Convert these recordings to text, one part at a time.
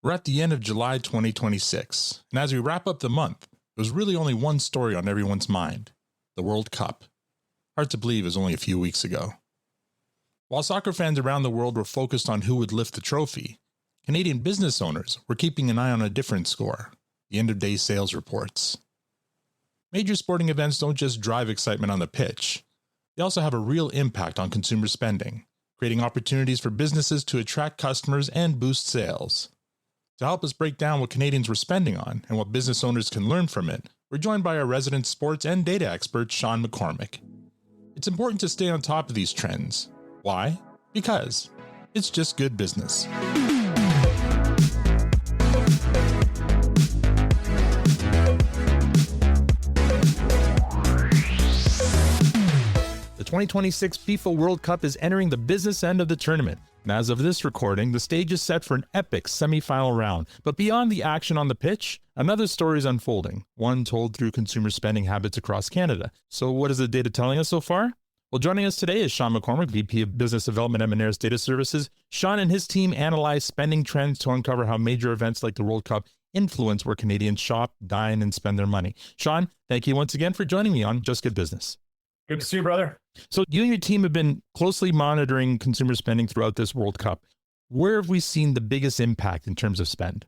We're at the end of July 2026, and as we wrap up the month, there's really only one story on everyone's mind: the World Cup. Hard to believe it was only a few weeks ago. While soccer fans around the world were focused on who would lift the trophy, Canadian business owners were keeping an eye on a different score: the end-of-day sales reports. Major sporting events don't just drive excitement on the pitch, they also have a real impact on consumer spending, creating opportunities for businesses to attract customers and boost sales. To help us break down what Canadians were spending on and what business owners can learn from it, we're joined by our resident sports and data expert, Sean McCormick. It's important to stay on top of these trends. Why? Because it's just good business. The 2026 FIFA World Cup is entering the business end of the tournament. And as of this recording, the stage is set for an epic semi-final round. But beyond the action on the pitch, another story is unfolding, one told through consumer spending habits across Canada. So what is the data telling us so far? Well, joining us today is Sean McCormick, VP of Business Development at Moneris Data Services. Sean and his team analyze spending trends to uncover how major events like the World Cup influence where Canadians shop, dine, and spend their money. Sean, thank you once again for joining me on Just Good Business. Good to see you, brother. So you and your team have been closely monitoring consumer spending throughout this World Cup. Where have we seen the biggest impact in terms of spend?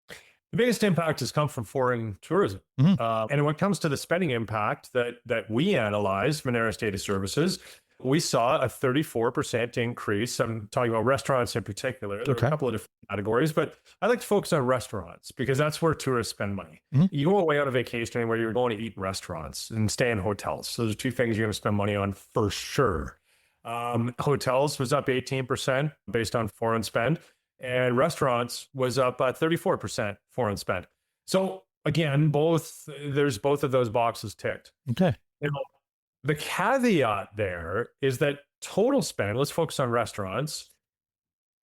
The biggest impact has come from foreign tourism. And when it comes to the spending impact that we analyze, Moneris Data Services, we saw a 34% increase. I'm talking about restaurants in particular. There are a couple of different categories, but I like to focus on restaurants because that's where tourists spend money. You go away on a vacation anywhere, you're going to eat in restaurants and stay in hotels. So there's two things you're going to spend money on for sure. Hotels was up 18% based on foreign spend, and restaurants was up 34% foreign spend. So again, there's both of those boxes ticked. Okay. The caveat there is that total spend, let's focus on restaurants.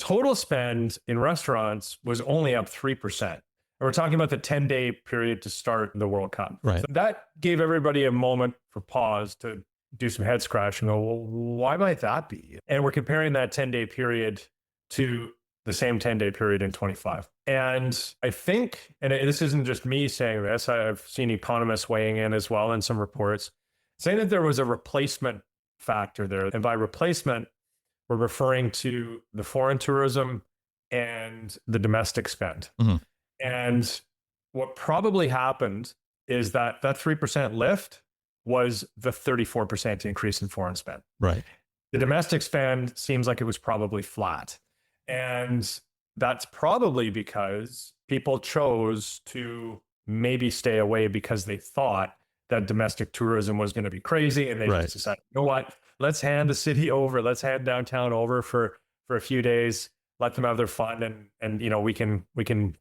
Total spend in restaurants was only up 3%. And we're talking about the 10-day period to start the World Cup. Right. So that gave everybody a moment for pause to do some head scratch and go, well, why might that be? And we're comparing that 10-day period to the same 10-day period in 25. And I think, and this isn't just me saying this, I've seen economists weighing in as well in some reports, saying that there was a replacement factor there. And by replacement, we're referring to the foreign tourism and the domestic spend. And what probably happened is that 3% lift was the 34% increase in foreign spend. Right. The domestic spend seems like it was probably flat. And that's probably because people chose to maybe stay away because they thought that domestic tourism was going to be crazy. And they just decided, you know what, let's hand the city over. Let's hand downtown over for a few days, let them have their fun. And you know, we can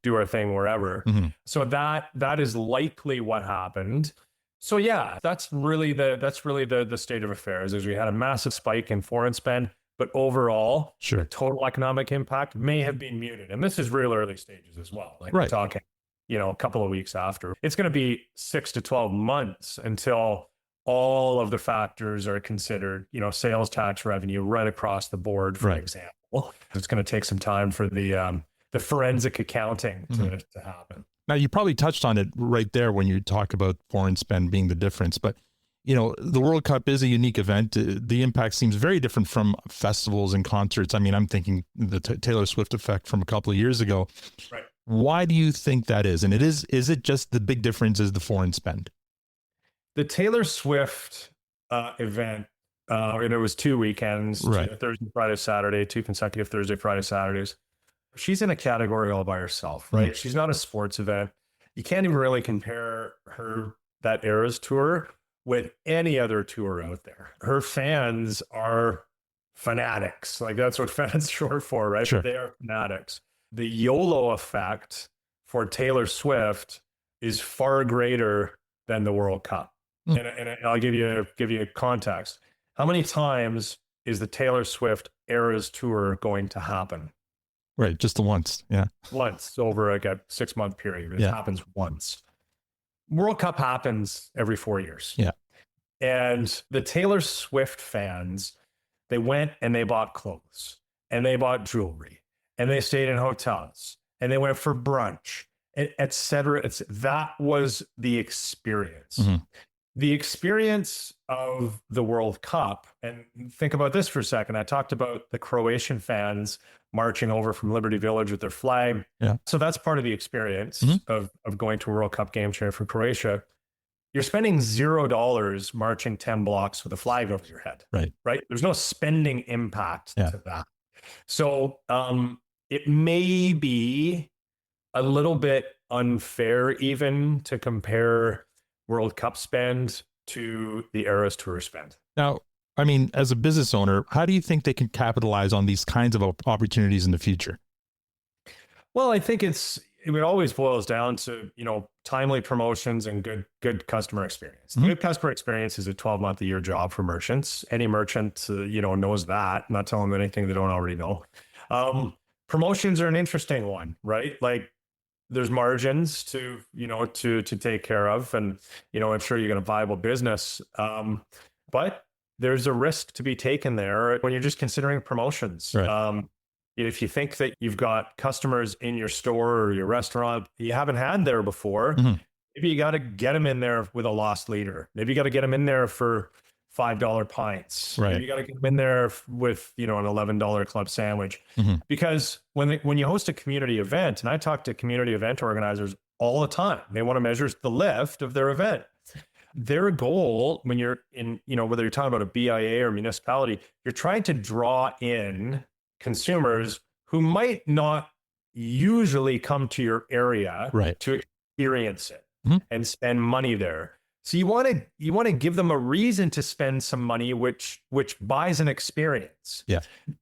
do our thing wherever. So that is likely what happened. So yeah, that's really the state of affairs is we had a massive spike in foreign spend, but overall, the total economic impact may have been muted. And this is real early stages as well. Like we're talking, a couple of weeks after. It's going to be 6 to 12 months until all of the factors are considered, sales tax revenue right across the board, for example. It's going to take some time for the forensic accounting to happen. Now, you probably touched on it right there when you talk about foreign spend being the difference, but the World Cup is a unique event. The impact seems very different from festivals and concerts. I mean, I'm thinking the Taylor Swift effect from a couple of years ago. Right. Why do you think that is? And is it just the big difference is the foreign spend? The Taylor Swift event, and it was 2 weekends, Thursday, Friday, Saturday, 2 consecutive Thursday, Friday, Saturdays. She's in a category all by herself, right? She's not a sports event. You can't even really compare that Eras tour with any other tour out there. Her fans are fanatics. Like that's what fans short for, right? They are fanatics. The YOLO effect for Taylor Swift is far greater than the World Cup. And I'll give you context. How many times is the Taylor Swift Eras tour going to happen? Right, just the once, Once over like a 6-month period. It happens once. World Cup happens every 4 years. Yeah. And the Taylor Swift fans, they went and they bought clothes and they bought jewelry and they stayed in hotels and they went for brunch, et cetera. That was the experience. Mm-hmm. The experience of the World Cup, and think about this for a second. I talked about the Croatian fans marching over from Liberty Village with their flag. Yeah. So that's part of the experience of going to a World Cup game cheering for Croatia. You're spending $0 marching 10 blocks with a flag over your head. Right. There's no spending impact to that. So it may be a little bit unfair even to compare World Cup spend to the Eras Tour spend. Now, I mean, as a business owner, how do you think they can capitalize on these kinds of opportunities in the future? Well, I think it always boils down to, timely promotions and good customer experience. Mm-hmm. Good customer experience is a 12-month-a-year job for merchants. Any merchant, knows that. I'm not telling them anything they don't already know. Promotions are an interesting one, right? Like, there's margins to take care of, and I'm sure you got a viable business, but there's a risk to be taken there when you're just considering promotions. Right. If you think that you've got customers in your store or your restaurant you haven't had there before, maybe you got to get them in there with a lost leader. Maybe you got to get them in there for $5 pints. Right. Maybe you got to get them in there with an $11 club sandwich. Because when you host a community event, and I talk to community event organizers all the time, they want to measure the lift of their event. Their goal, when you're in, whether you're talking about a BIA or municipality, you're trying to draw in consumers who might not usually come to your area to experience it and spend money there. So you want to give them a reason to spend some money, which buys an experience,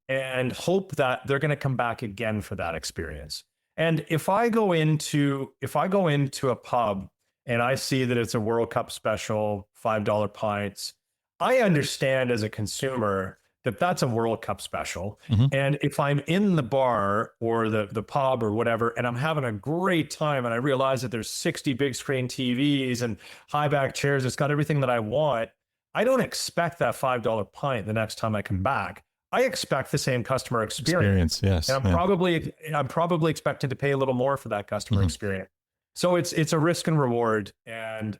and hope that they're going to come back again for that experience. And if I go into a pub and I see that it's a World Cup special, $5 pints, I understand as a consumer that that's a World Cup special. And if I'm in the bar or the pub or whatever, and I'm having a great time and I realize that there's 60 big screen TVs and high back chairs, it's got everything that I want, I don't expect that $5 pint the next time I come back. I expect the same customer experience. Yes. And I'm probably expected to pay a little more for that customer experience. So it's a risk and reward. And,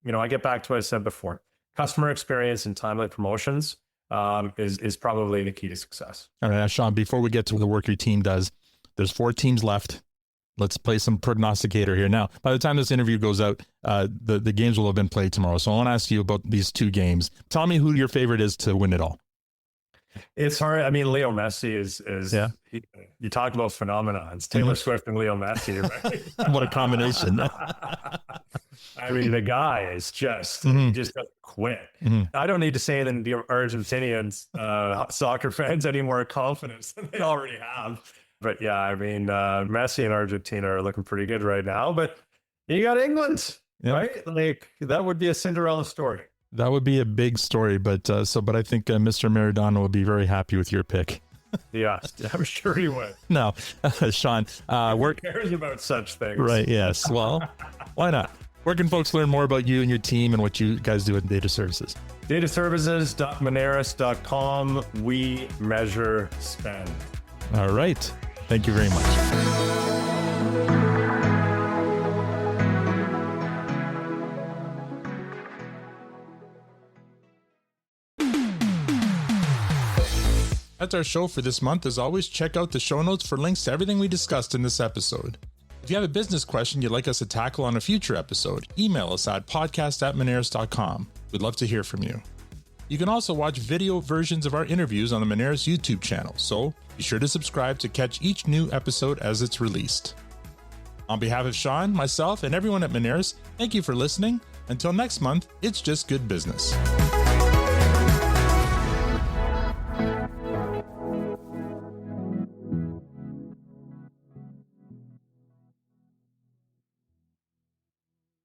I get back to what I said before. Customer experience and timely promotions is probably the key to success. All right, Sean, before we get to the work your team does, there's 4 teams left. Let's play some prognosticator here. Now, by the time this interview goes out, the games will have been played tomorrow. So I want to ask you about these 2 games. Tell me who your favorite is to win it all. It's hard. I mean, Leo Messi is you talk about phenomenons, Taylor Swift and Leo Messi, right? What a combination. I mean, the guy is just, he just doesn't quit. I don't need to say that the Argentinians, soccer fans, any more confidence than they already have. But yeah, I mean, Messi and Argentina are looking pretty good right now, but you got England, right? Like, that would be a Cinderella story. That would be a big story, but I think Mr. Maradona will be very happy with your pick. Yeah, I'm sure he would. No, Sean, who cares about such things? Right, yes. Well, why not? Where can folks learn more about you and your team and what you guys do at Data Services? Dataservices.moneris.com. We measure spend. All right. Thank you very much. That's our show for this month. As always, check out the show notes for links to everything we discussed in this episode. If you have a business question you'd like us to tackle on a future episode, email us at podcast@moneris.com. We'd love to hear from you. You can also watch video versions of our interviews on the Moneris YouTube channel, so be sure to subscribe to catch each new episode as it's released. On behalf of Sean, myself, and everyone at Moneris, thank you for listening. Until next month, it's just good business.